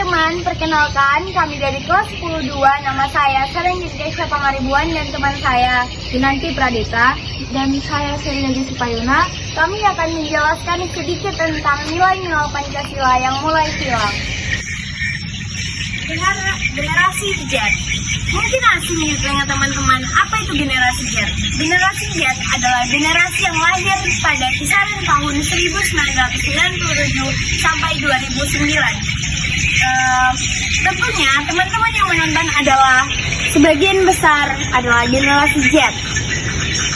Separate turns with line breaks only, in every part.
teman-teman, perkenalkan kami dari kelas 10-2. Nama saya Serenggi Desya Pangaribuan dan teman saya
Dinanti Pradita
dan saya Serina Jesi Payuna. Kami akan menjelaskan sedikit tentang nilai-nilai Pancasila yang mulai hilang. Generasi Z. Mungkin asing di telinga teman-teman, apa itu generasi Z? Generasi Z adalah generasi yang lahir pada kisaran tahun 1997 sampai 2009. Tentunya teman-teman yang menonton adalah sebagian besar adalah generasi Z.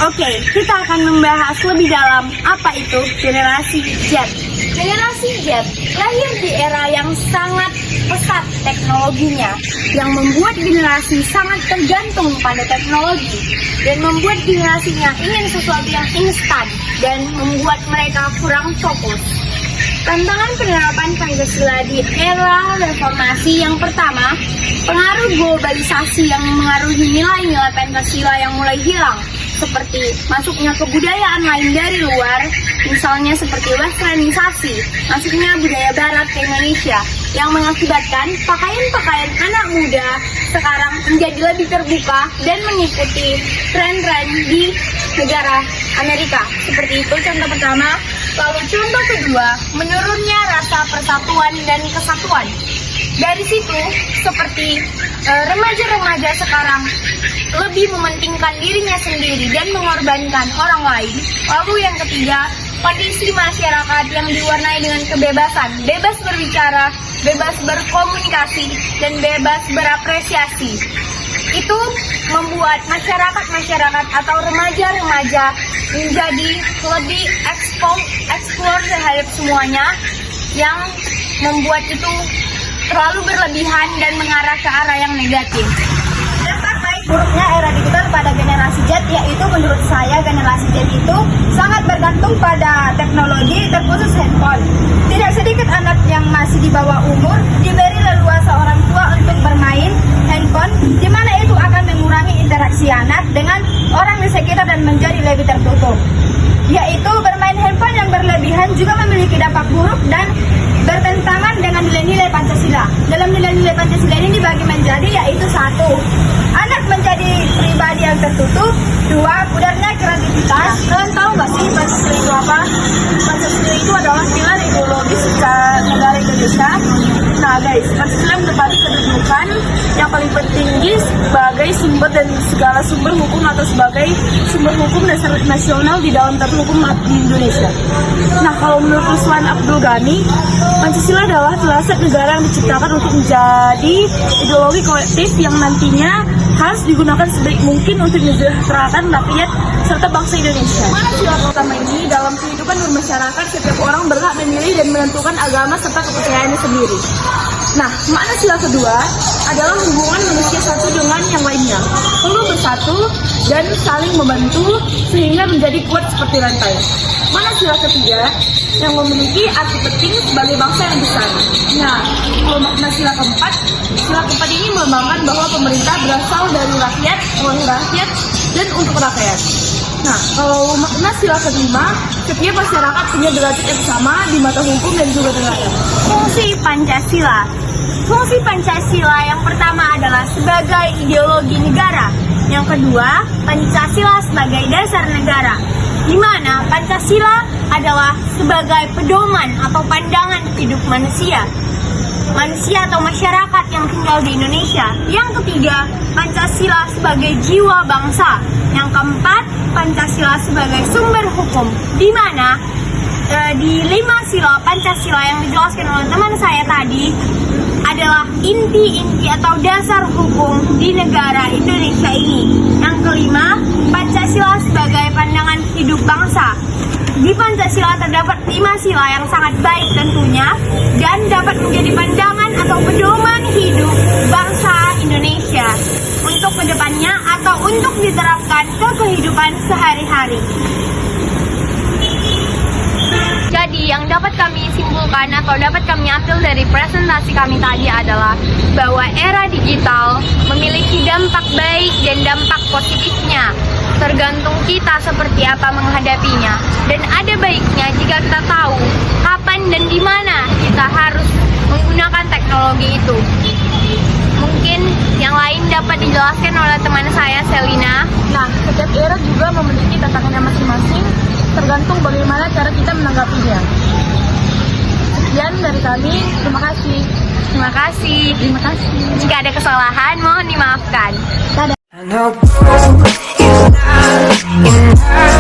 Oke, kita akan membahas lebih dalam apa itu generasi Z. Generasi Z lahir di era yang sangat pesat teknologinya, yang membuat generasi sangat tergantung pada teknologi dan membuat generasinya ingin sesuatu yang instan dan membuat mereka kurang fokus. Tantangan penerapan Pancasila di era reformasi yang pertama, pengaruh globalisasi yang mengaruhi nilai-nilai Pancasila yang mulai hilang, seperti masuknya kebudayaan lain dari luar, misalnya seperti westernisasi, masuknya budaya barat ke Indonesia, yang mengakibatkan pakaian-pakaian anak muda sekarang menjadi lebih terbuka dan mengikuti tren-tren di negara Amerika. Seperti itu contoh pertama. Lalu contoh kedua, menurunnya rasa persatuan dan kesatuan. Dari situ, seperti remaja-remaja sekarang lebih mementingkan dirinya sendiri dan mengorbankan orang lain. Lalu yang ketiga, kondisi masyarakat yang diwarnai dengan kebebasan, bebas berbicara, bebas berkomunikasi, dan bebas berapresiasi. Itu membuat masyarakat atau remaja-remaja menjadi lebih eksplor terhadap semuanya, yang membuat itu terlalu berlebihan dan mengarah ke arah yang negatif.
Dampak baik buruknya era digital pada generasi Z, yaitu menurut saya generasi Z itu sangat bergantung pada teknologi, terkhusus handphone. Tidak sedikit anak yang masih di bawah umur diberi leluasa orang tua untuk bermain handphone, di mana itu akan mengurangi interaksi anak dengan orang di sekitar dan menjadi lebih tertutup. Yaitu bermain handphone yang berlebihan juga memiliki dampak buruk dan bertentangan dengan nilai-nilai Pancasila. Dalam nilai-nilai Pancasila ini dibagi menjadi, yaitu 1, anak menjadi pribadi yang tertutup. 2, pudarnya kreativitas. Kalian tahu nggak sih Pancasila itu apa? Pancasila itu adalah pilar ideologis negara Indonesia. Nah guys, Pancasila menempati kedudukan yang paling tinggi sebagai sumber dan segala sumber hukum atau sebagai sumber hukum dasar nasional di dalam tata hukum di Indonesia. Nah, kalau menurut Ruslan Abdul Ghani, Pancasila adalah filosofi negara yang diciptakan untuk menjadi ideologi kolektif yang nantinya harus digunakan sebaik mungkin untuk mensejahterakan rakyat serta bangsa Indonesia. Mana sila pertama ini dalam kehidupan bermasyarakat, setiap orang berhak memilih dan menentukan agama serta kepercayaannya sendiri. Nah, makna sila kedua adalah hubungan manusia satu dengan yang lainnya, perlu bersatu dan saling membantu sehingga menjadi kuat seperti rantai. Mana sila ketiga yang memiliki arti penting sebagai bangsa yang besar. Nah, kalau makna sila keempat ini melambangkan bahwa pemerintah berasal dari rakyat, oleh rakyat, dan untuk rakyat. Nah, kalau makna sila kelima, setiap masyarakat punya derajat yang sama di mata hukum dan juga negara.
Fungsi Pancasila. Fungsi Pancasila yang pertama adalah sebagai ideologi negara. Yang kedua, Pancasila sebagai dasar negara, di mana Pancasila adalah sebagai pedoman atau pandangan hidup manusia atau masyarakat yang tinggal di Indonesia. Yang ketiga, Pancasila sebagai jiwa bangsa. Yang keempat, Pancasila sebagai sumber hukum, di mana di 5 sila Pancasila yang dijelaskan oleh teman saya tadi adalah inti-inti atau dasar hukum di negara Indonesia ini. Yang kelima, Pancasila sebagai pandangan hidup bangsa. Di Pancasila terdapat 5 sila yang sangat baik tentunya, dan dapat menjadi pandangan atau pedoman hidup bangsa Indonesia untuk kedepannya atau untuk diterapkan ke kehidupan sehari-hari. Jadi yang dapat kami simpulkan atau dapat kami ambil dari presentasi kami tadi adalah bahwa era digital memiliki dampak baik dan dampak positifnya, tergantung kita seperti apa menghadapinya. Dan ada baiknya jika kita tahu kapan dan di mana kita harus menggunakan teknologi itu. Mungkin yang lain dapat dijelaskan oleh teman saya, Selina.
Nah, setiap era juga memiliki tantangannya masing-masing, tergantung bagaimana cara kita menanggapinya. Sekian dari kami, terima kasih.
Terima kasih.
Terima kasih.
Jika ada kesalahan, mohon dimaafkan.
Dadah.
I know gold is not enough.